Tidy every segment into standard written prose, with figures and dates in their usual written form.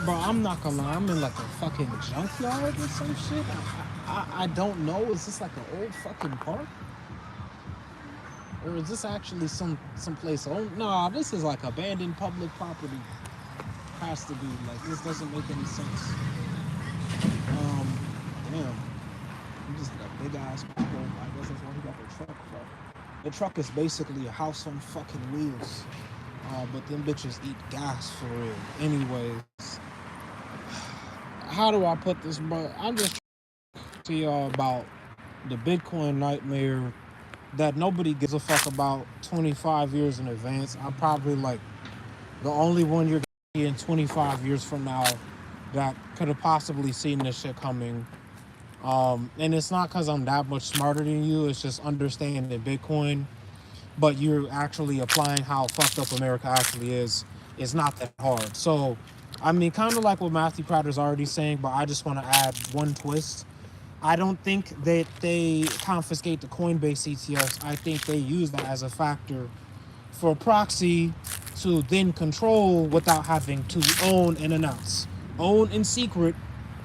Bro, I'm not gonna lie. I'm in like a fucking junkyard or some shit. I don't know. Is this like an old fucking park, or is this actually some place? Oh, nah, this is like abandoned public property. Has to be like this. Doesn't make any sense. Um, damn. You just got a big ass people. I guess that's why he got the truck. Bro. The truck is basically a house on fucking wheels. But them bitches eat gas for real. Anyways, how do I put this, bro? I'm just to y'all about the Bitcoin nightmare that nobody gives a fuck about 25 years in advance. I'm probably like the only one you're gonna see in 25 years from now that could have possibly seen this shit coming. And it's not because I'm that much smarter than you. It's just understanding Bitcoin, but you're actually applying how fucked up America actually is. It's not that hard. So, I mean, kind of like what Matthew Crowder's already saying, but I just want to add one twist. I don't think that they confiscate the Coinbase ETFs. I think they use that as a factor for a proxy to then control without having to own and announce. Own in secret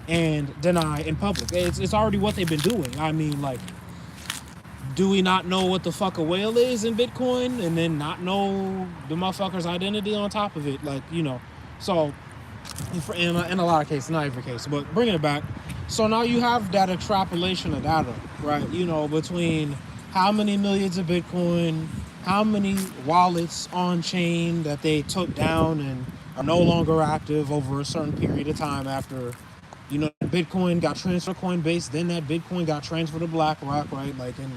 and deny in public. It's already what they've been doing. I mean, like, do we not know what the fuck a whale is in Bitcoin and then not know the motherfucker's identity on top of it? Like, you know. So, in a lot of cases, not every case, but bringing it back. So now you have that extrapolation of data, right? You know, between how many millions of Bitcoin, how many wallets on chain that they took down and are no longer active over a certain period of time after, you know, Bitcoin got transferred to Coinbase, then that Bitcoin got transferred to BlackRock, right? Like in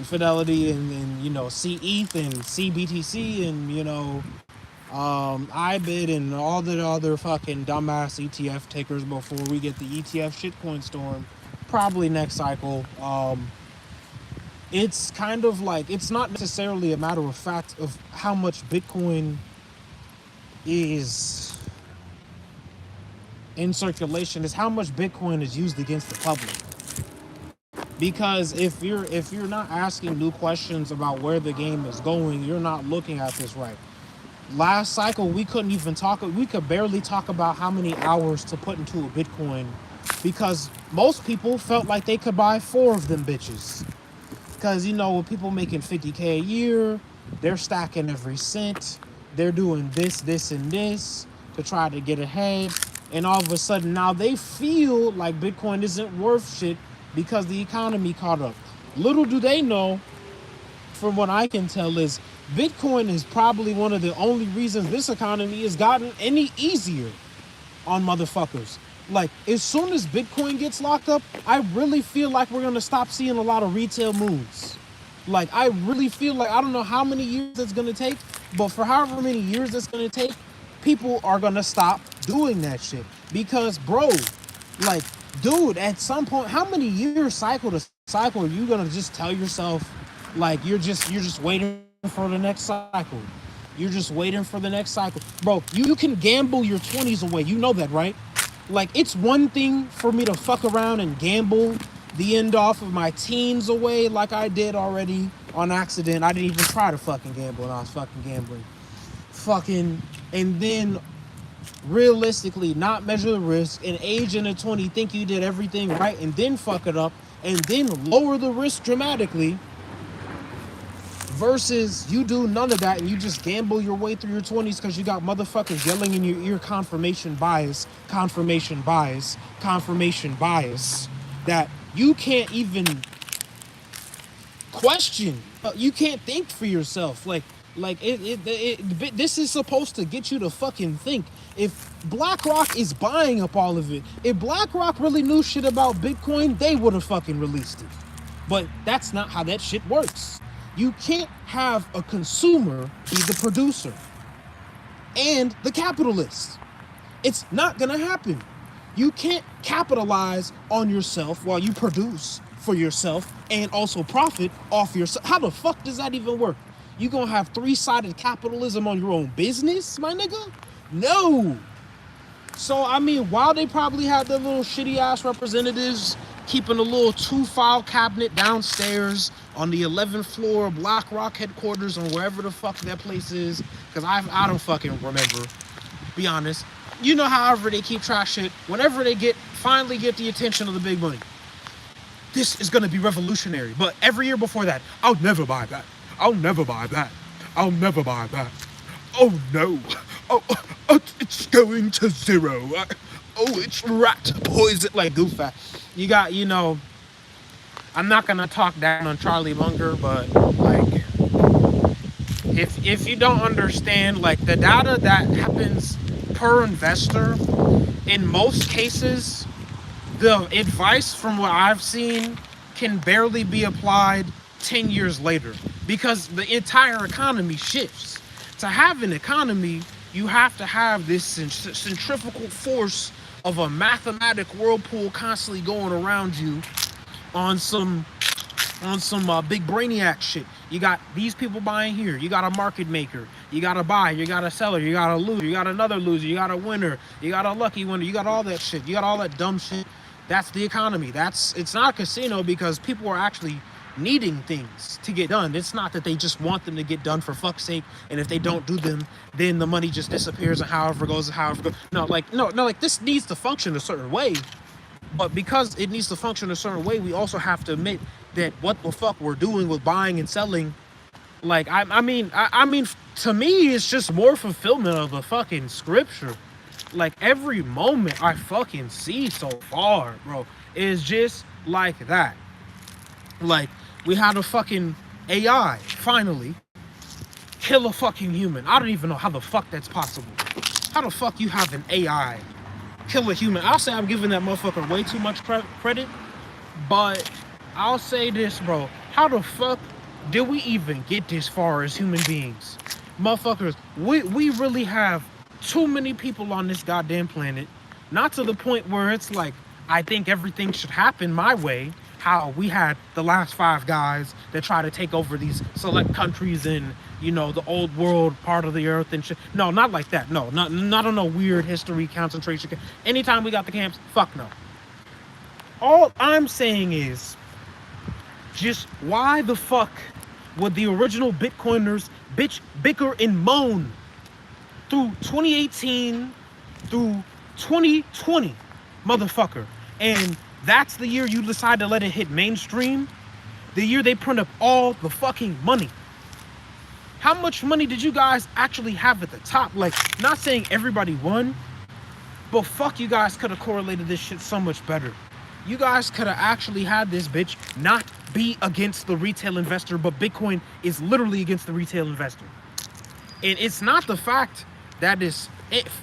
Fidelity and you know, CETH and CBTC and, you know, IBIT and all the other fucking dumbass ETF takers before we get the ETF shitcoin storm, probably next cycle. It's kind of like, it's not necessarily a matter of fact of how much Bitcoin is in circulation, is how much Bitcoin is used against the public. Because if you're not asking new questions about where the game is going, you're not looking at this right. Last cycle, we could barely talk about how many hours to put into a Bitcoin because most people felt like they could buy 4 of them bitches. Because, you know, with people making 50K a year, they're stacking every cent. They're doing this, and this to try to get ahead. And all of a sudden, now they feel like Bitcoin isn't worth shit because the economy caught up. Little do they know, from what I can tell, is Bitcoin is probably one of the only reasons this economy has gotten any easier on motherfuckers. Like, as soon as Bitcoin gets locked up, I really feel like we're gonna stop seeing a lot of retail moves. Like, I really feel like, I don't know how many years it's gonna take, but for however many years it's gonna take, people are gonna stop doing that shit. Because, bro, like, dude, at some point, how many years cycle to cycle are you gonna just tell yourself, like, you're just waiting for the next cycle? You're just waiting for the next cycle. Bro, you can gamble your 20s away. You know that, right? Like, it's one thing for me to fuck around and gamble the end off of my teens away like I did already on accident. I didn't even try to fucking gamble and I was fucking gambling. Fucking, and then realistically not measure the risk and age in the 20, think you did everything right and then fuck it up and then lower the risk dramatically versus you do none of that and you just gamble your way through your 20s because you got motherfuckers yelling in your ear confirmation bias, confirmation bias, confirmation bias that you can't even question. You can't think for yourself. This is supposed to get you to fucking think. If BlackRock is buying up all of it, if BlackRock really knew shit about Bitcoin, they would have fucking released it. But that's not how that shit works. You can't have a consumer be the producer and the capitalist. It's not gonna happen. You can't capitalize on yourself while you produce for yourself and also profit off yourself. How the fuck does that even work? You gonna have 3-sided capitalism on your own business, my nigga? No. So, I mean, while they probably had their little shitty ass representatives keeping a little 2-file cabinet downstairs on the 11th floor of BlackRock headquarters or wherever the fuck that place is, because I don't fucking remember, be honest. you know, however they keep trash shit, whenever they finally get the attention of the big money, this is gonna be revolutionary. But every year before that, I'll never buy that. I'll never buy that. I'll never buy that. Oh no. It's going to zero. Oh, it's rat poison. Like goof ass. You got, you know, I'm not gonna talk down on Charlie Munger, but like, if you don't understand, like the data that happens per investor, in most cases, the advice from what I've seen can barely be applied 10 years later because the entire economy shifts. To have an economy, you have to have this centrifugal force of a mathematic whirlpool constantly going around you on some big brainiac shit. You got these people buying here. You got a market maker. You got a buyer. You got a seller. You got a loser. You got another loser. You got a winner. You got a lucky winner. You got all that shit. You got all that dumb shit. That's the economy. It's not a casino because people are actually needing things to get done. It's not that they just want them to get done for fuck's sake, and if they don't do them, then the money just disappears and however goes. No, like this needs to function a certain way. But because it needs to function a certain way, we also have to admit that what the fuck we're doing with buying and selling, like I mean, to me, it's just more fulfillment of the fucking scripture. Like every moment I fucking see so far, bro, is just like that. Like we had a fucking AI finally kill a fucking human. I don't even know how the fuck that's possible. How the fuck you have an AI kill a human? I'll say I'm giving that motherfucker way too much credit, but I'll say this, bro. How the fuck did we even get this far as human beings? Motherfuckers, we really have too many people on this goddamn planet. Not to the point where it's like, I think everything should happen my way. How we had the last 5 guys that try to take over these select countries in, you know, the old world part of the earth and shit. No, not like that. No, not on no weird history concentration camp. Anytime we got the camps, fuck no. All I'm saying is, just why the fuck would the original Bitcoiners bicker and moan through 2018 through 2020, motherfucker? And that's the year you decide to let it hit mainstream. The year they print up all the fucking money. How much money did you guys actually have at the top? Like, not saying everybody won, but fuck, you guys could have correlated this shit so much better. You guys could have actually had this bitch not be against the retail investor, but Bitcoin is literally against the retail investor. And it's not the fact that it's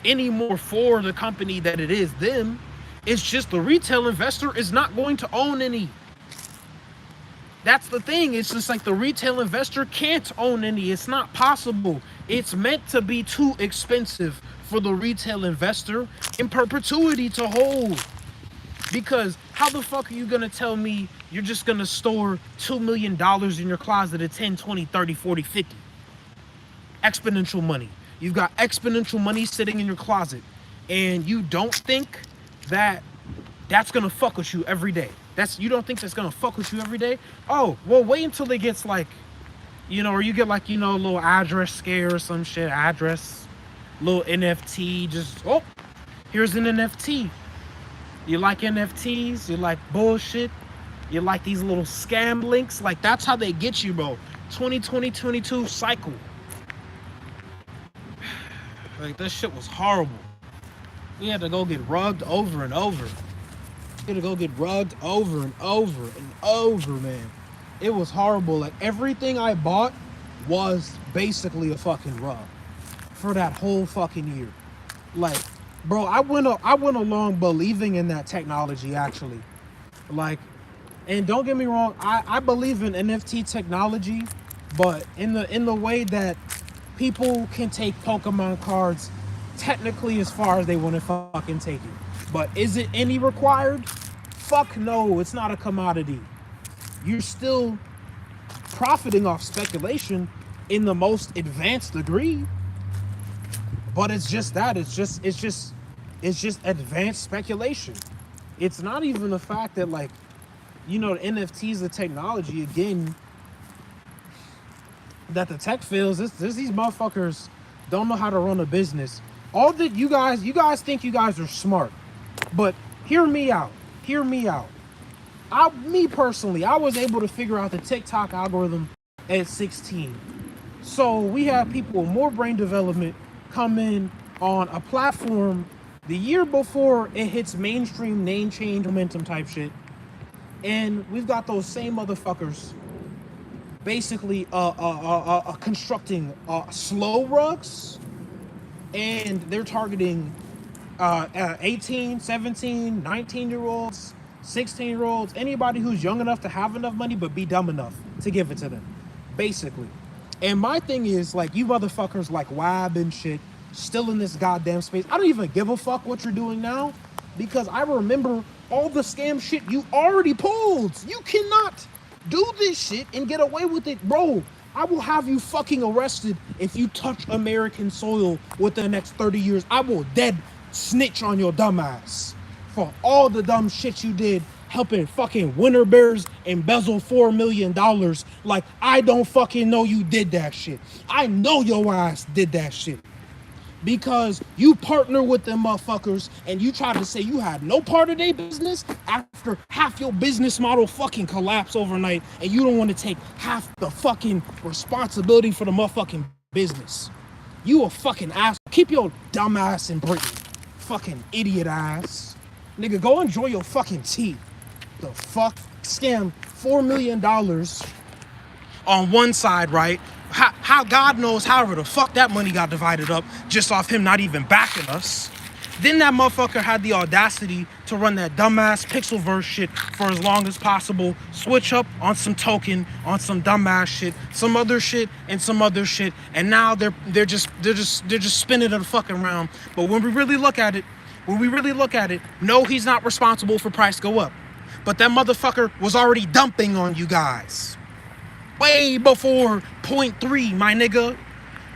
any more for the company that it is them. It's just the retail investor is not going to own any. That's the thing. It's just like the retail investor can't own any. It's not possible. It's meant to be too expensive for the retail investor in perpetuity to hold. Because how the fuck are you going to tell me you're just going to store $2 million in your closet at 10, 20, 30, 40, 50? Exponential money. You've got exponential money sitting in your closet. And you don't think that that's gonna fuck with you every day. You don't think that's gonna fuck with you every day? Oh, well, wait until it gets like, you know, or you get like, you know, a little address scare or some shit, little NFT, just, oh, here's an NFT. You like NFTs? You like bullshit? You like these little scam links? Like, that's how they get you, bro. 2020-22 cycle. Like, this shit was horrible. We had to go get rugged over and over. We had to go get rugged over and over and over, man. It was horrible. Like, everything I bought was basically a fucking rug for that whole fucking year. Like, bro, I went along believing in that technology, actually. Like, and don't get me wrong, I believe in NFT technology, but in the way that people can take Pokemon cards technically as far as they want to fucking take it. But is it any required? Fuck no, it's not a commodity. You're still profiting off speculation in the most advanced degree. But it's just that. It's just advanced speculation. It's not even the fact that, like, you know, the NFTs, the technology, again, that the tech fails. These motherfuckers don't know how to run a business. all that you guys think you guys are smart, but hear me out. Hear me out. Me personally, I was able to figure out the TikTok algorithm at 16. So we have people with more brain development come in on a platform the year before it hits mainstream name change momentum type shit. And we've got those same motherfuckers basically constructing slow rugs, and they're targeting 18, 17, 19-year-olds, 16-year-olds, anybody who's young enough to have enough money but be dumb enough to give it to them, basically. And my thing is, like, you motherfuckers like Wab and shit still in this goddamn space. I don't even give a fuck what you're doing now, because I remember all the scam shit you already pulled. You cannot do this shit and get away with it, bro. I will have you fucking arrested if you touch American soil within the next 30 years. I will dead snitch on your dumb ass for all the dumb shit you did helping fucking Winter Bears embezzle $4 million. Like, I don't fucking know you did that shit. I know your ass did that shit. Because you partner with them motherfuckers and you try to say you had no part of their business after half your business model fucking collapsed overnight, and you don't want to take half the fucking responsibility for the motherfucking business. You a fucking ass. Keep your dumb ass in Britain. Fucking idiot ass. Nigga, go enjoy your fucking tea. The fuck? Scam $4 million on one side, right? How God knows however the fuck that money got divided up just off him not even backing us. Then that motherfucker had the audacity to run that dumbass Pixelverse shit for as long as possible, switch up on some token, on some dumbass shit, some other shit, and some other shit, and now they're just spinning it fucking around. But when we really look at it, no, he's not responsible for price go up. But that motherfucker was already dumping on you guys. Way before 0.3, my nigga.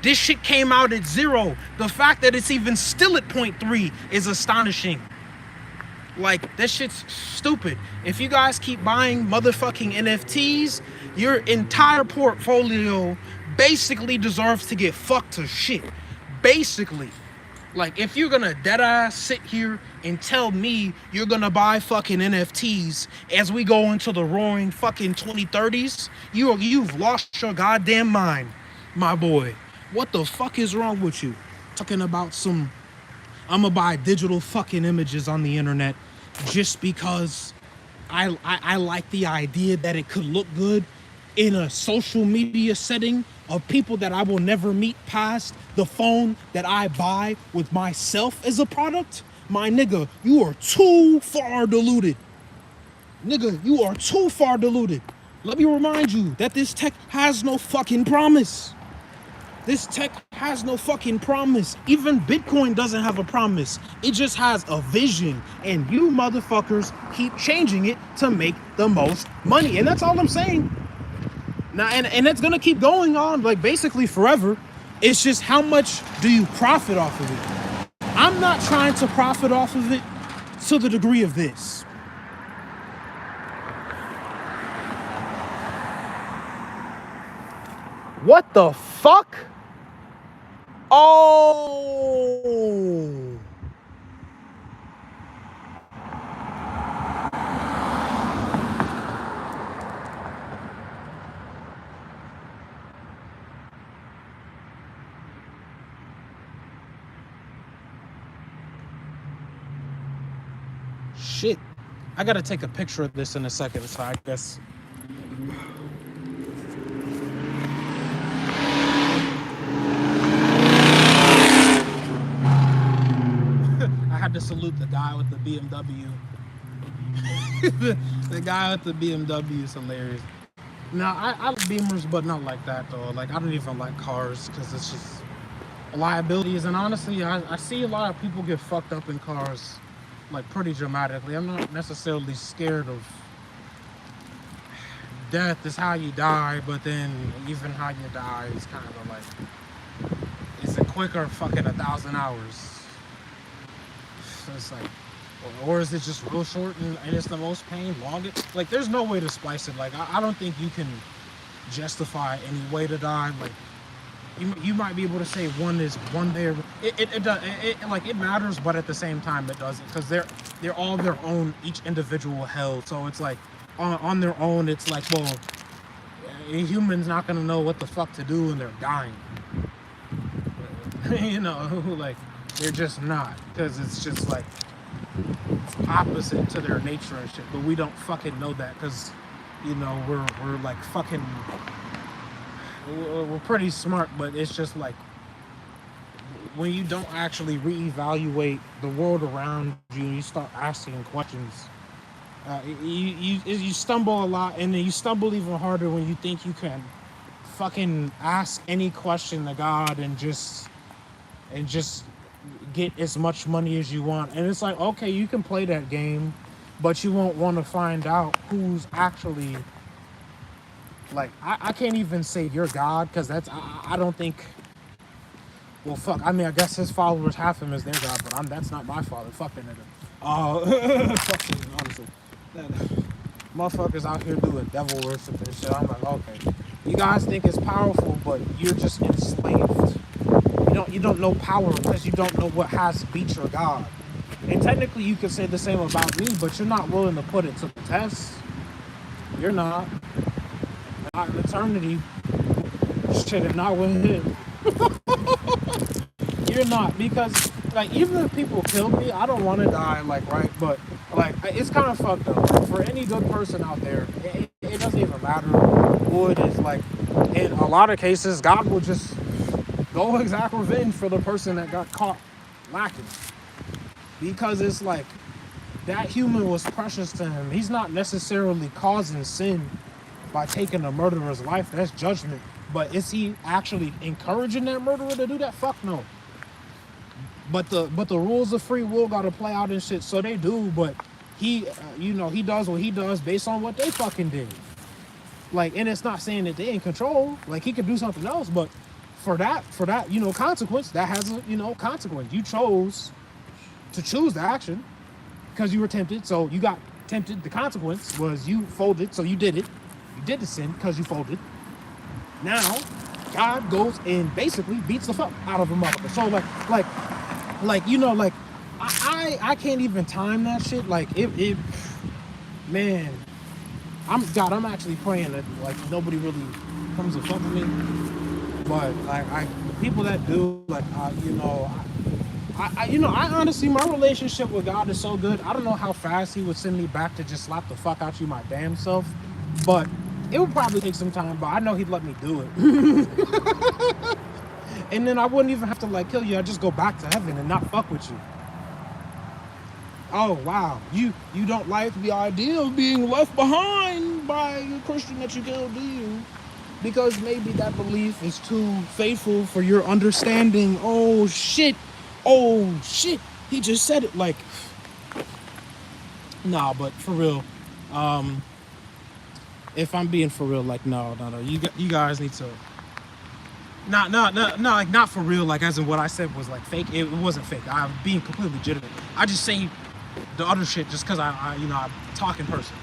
This shit came out at 0. The fact that it's even still at 0.3 is astonishing. Like, that shit's stupid. If you guys keep buying motherfucking NFTs, your entire portfolio basically deserves to get fucked to shit. Basically. Like, if you're gonna deadass sit here and tell me you're gonna buy fucking NFTs as we go into the roaring fucking 2030s, you've lost your goddamn mind, my boy. What the fuck is wrong with you? Talking about some, I'm gonna buy digital fucking images on the internet just because I like the idea that it could look good in a social media setting of people that I will never meet past the phone that I buy with myself as a product. My nigga, you are too far deluded. Nigga, you are too far deluded. Let me remind you that this tech has no fucking promise. This tech has no fucking promise. Even Bitcoin doesn't have a promise. It just has a vision. And you motherfuckers keep changing it to make the most money. And that's all I'm saying. Now, and it's gonna keep going on, like, basically forever. It's just how much do you profit off of it? I'm not trying to profit off of it to the degree of this. What the fuck? Oh. Shit. I gotta take a picture of this in a second, so I guess. I had to salute the guy with the BMW. The guy with the BMW is hilarious. Now, I like Beamers, but not like that, though. Like, I don't even like cars, because it's just liabilities. And honestly, I see a lot of people get fucked up in cars, like, pretty dramatically. I'm not necessarily scared of death is how you die, but then even how you die is kind of like, is it quicker fucking 1,000 hours? So it's like, or is it just real short and it's the most pain, longest? Like, there's no way to splice it. Like, I don't think you can justify any way to die. Like, you might be able to say one day It matters, but at the same time it doesn't, because they're all their own, each individual hell. So it's like on their own, it's like, well, a human's not gonna know what the fuck to do when they're dying. You know, like they're just not, because it's just like it's opposite to their nature and shit. But we don't fucking know that, because you know we're like fucking we're pretty smart, but it's just like when you don't actually reevaluate the world around you, you start asking questions. You stumble a lot, and then you stumble even harder when you think you can fucking ask any question to God and just get as much money as you want. And it's like, okay, you can play that game, but you won't want to find out who's actually like, I can't even say you're God, because I don't think, well, fuck, I mean, I guess his followers have him as their God, but that's not my father. Fuck that nigga. Fuck him, honestly. Motherfuckers out here doing devil worship and shit. I'm like, okay, you guys think it's powerful, but you're just enslaved. You don't know power because you don't know what has beat your God. And technically you could say the same about me, but you're not willing to put it to the test. You're not. Not in eternity. Shit, and not with him. You're not, because like, even if people kill me, I don't want to die, like, right? But like, it's kind of fucked up. Like, for any good person out there, it doesn't even matter who it is. Like, in a lot of cases, God will just go exact revenge for the person that got caught lacking, because it's like that human was precious to him. He's not necessarily causing sin by taking a murderer's life. That's judgment. But is he actually encouraging that murderer to do that? Fuck no. But the rules of free will gotta play out and shit. So they do, but he, he does what he does based on what they fucking did. Like, and it's not saying that they in control. Like, he could do something else, but for that, consequence, that has a, consequence. You chose to choose the action because you were tempted. So you got tempted. The consequence was you folded. So you did it. You did the sin because you folded. Now, God goes and basically beats the fuck out of a motherfucker. So I can't even time that shit. Like, man, I'm actually praying that like nobody really comes to fuck with me. But like, the people that do, like, I honestly, my relationship with God is so good. I don't know how fast he would send me back to just slap the fuck out you my damn self, but it would probably take some time, but I know he'd let me do it. And then I wouldn't even have to like kill you. I'd just go back to heaven and not fuck with you. Oh, wow. You don't like the idea of being left behind by a Christian that you killed, do you? Because maybe that belief is too faithful for your understanding. Oh, shit. He just said it. Like, nah, but for real. If I'm being for real, like, no. You guys need to... like, not for real, like, as in what I said was, like, fake. It wasn't fake. I'm being completely legitimate. I just say the other shit just because I talk in person.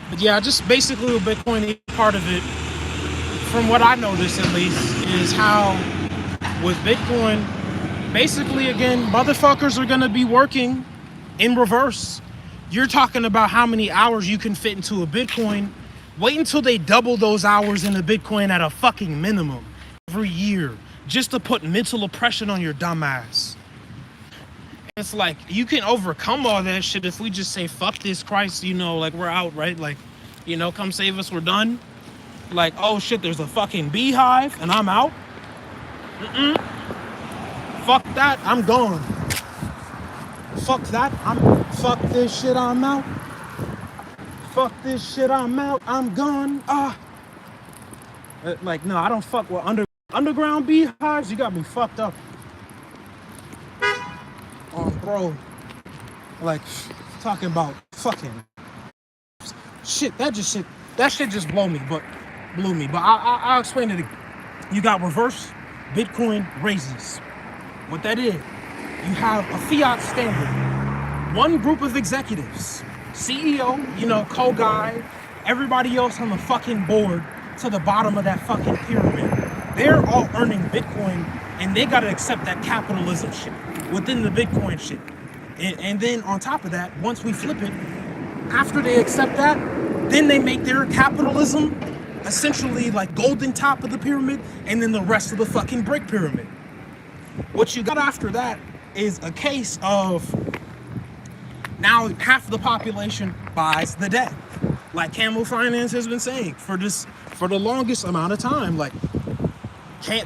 But yeah, just basically with Bitcoin, part of it, from what I noticed at least, is how with Bitcoin, basically, again, motherfuckers are going to be working in reverse. You're talking about how many hours you can fit into a Bitcoin. Wait until they double those hours in a Bitcoin at a fucking minimum every year, just to put mental oppression on your dumb ass. It's like, you can overcome all that shit if we just say, fuck this, Christ, like, we're out, right? Like, come save us, we're done. Like, oh shit, there's a fucking beehive and I'm out. Fuck that, I'm gone. Fuck that, fuck this shit, I'm out. Fuck this shit, I'm out, I'm gone. Like, no, I don't fuck with underground beehives. You got me fucked up. Bro, like, talking about fucking shit, that shit just blew me. But I'll explain it again. You got reverse Bitcoin raises. What that is, you have a fiat standard, one group of executives, CEO, co-guy, everybody else on the fucking board to the bottom of that fucking pyramid. they're all earning Bitcoin, and they gotta accept that capitalism shit within the Bitcoin shit. And then on top of that, once we flip it, after they accept that, then they make their capitalism essentially like golden top of the pyramid, and then the rest of the fucking brick pyramid. What you got after that is a case of now half the population buys the debt, like Camel Finance has been saying for the longest amount of time. Like,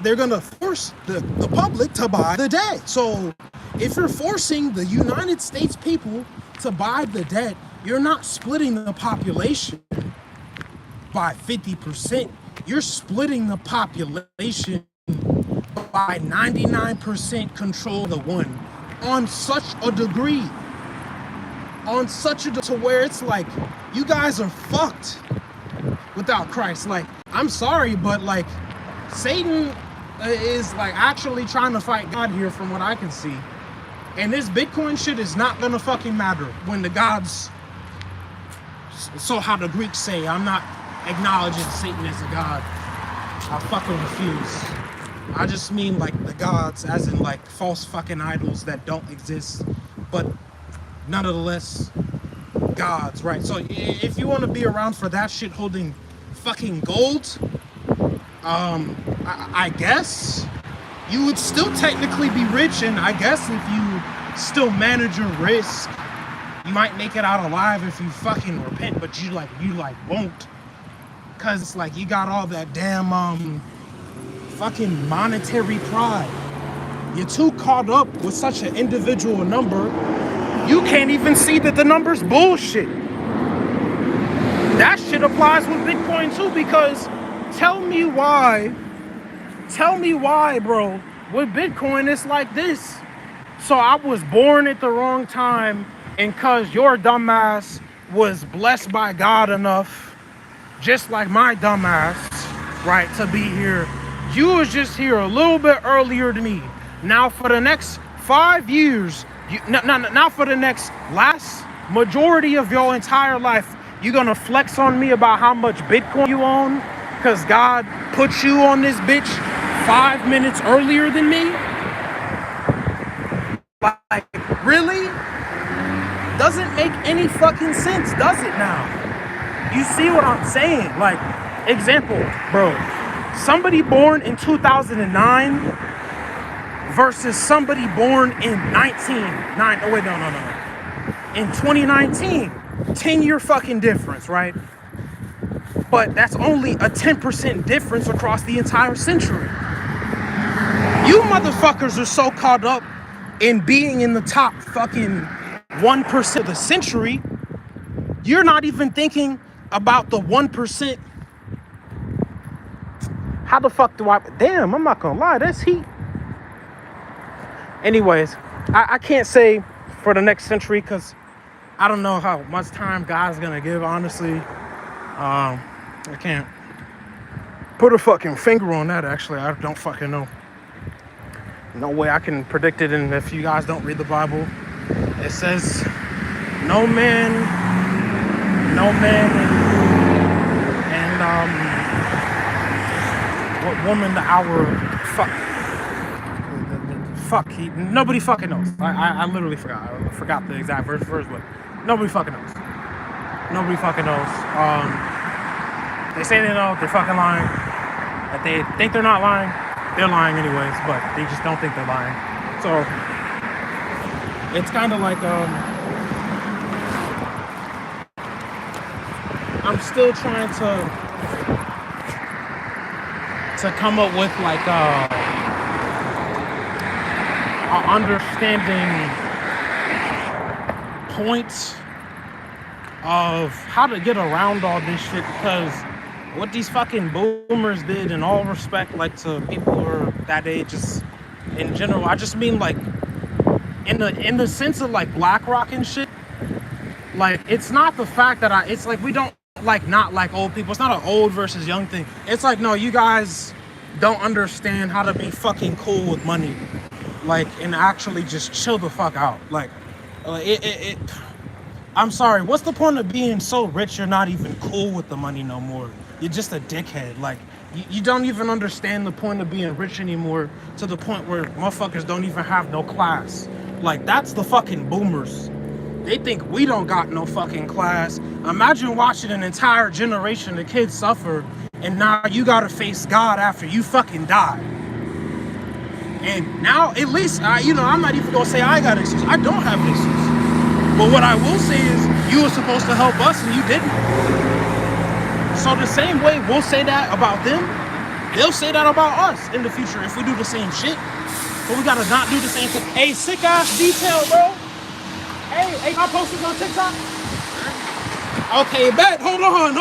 they're gonna force the public to buy the debt. So if you're forcing the United States people to buy the debt, you're not splitting the population by 50%. You're splitting the population by 99% control of the one on such a degree. To where it's like, you guys are fucked without Christ. Like, I'm sorry, but like, Satan is like actually trying to fight God here from what I can see. And this Bitcoin shit is not gonna fucking matter when the gods, so how the Greeks say, I'm not acknowledging Satan as a god. I fucking refuse. I just mean like the gods as in like false fucking idols that don't exist, but nonetheless gods, right? So if you want to be around for that shit holding fucking gold, I guess you would still technically be rich, and I guess if you still manage your risk, you might make it out alive if you fucking repent, but you won't, cause it's like you got all that damn fucking monetary pride. You're too caught up with such an individual number, you can't even see that the number's bullshit. That shit applies with Bitcoin too, because tell me why, bro, with Bitcoin it's like this. So I was born at the wrong time, and cause your dumbass was blessed by God enough, just like my dumbass, right, to be here. You was just here a little bit earlier than me. Now for the next 5 years, now for the next last majority of your entire life, you're gonna flex on me about how much Bitcoin you own, cause God put you on this bitch 5 minutes earlier than me? Like, really? Doesn't make any fucking sense, does it now? You see what I'm saying? Like, example, bro. Somebody born in 2009 versus somebody born in 2019. 10-year fucking difference, right? But that's only a 10% difference across the entire century. You motherfuckers are so caught up in being in the top fucking 1% of the century, you're not even thinking about the 1%. How the fuck do I... Damn, I'm not gonna lie, that's heat. Anyways, I can't say for the next century, because I don't know how much time God's gonna give, honestly. I can't put a fucking finger on that, actually. I don't fucking know. No way I can predict it, and if you guys don't read the Bible, it says, no man, and what woman the hour, nobody fucking knows. I literally forgot. I forgot the exact verse, but nobody fucking knows. Nobody fucking knows. They say they know, they're fucking lying. If they think they're not lying, they're lying anyways, but they just don't think they're lying. So it's kind of like I'm still trying to come up with like a understanding points of how to get around all this shit, because what these fucking boomers did, in all respect, like to people who are that age, just in general, I just mean like in the sense of like BlackRock and shit, like it's not the fact that it's like we don't like not like old people. It's not an old versus young thing. It's like, no, you guys don't understand how to be fucking cool with money, like, and actually just chill the fuck out. Like I'm sorry, what's the point of being so rich you're not even cool with the money no more? You're just a dickhead. Like, You don't even understand the point of being rich anymore, to the point where motherfuckers don't even have no class. Like, that's the fucking boomers. They think we don't got no fucking class. Imagine watching an entire generation of kids suffer, and now you gotta face God after you fucking die. And now, at least, I'm not even gonna say I got issues. I don't have issues. But what I will say is, you were supposed to help us and you didn't. So the same way we'll say that about them, they'll say that about us in the future if we do the same shit. But we gotta not do the same thing. Hey, sick ass detail, bro. Hey, I posted on TikTok. Okay, bet. Hold on.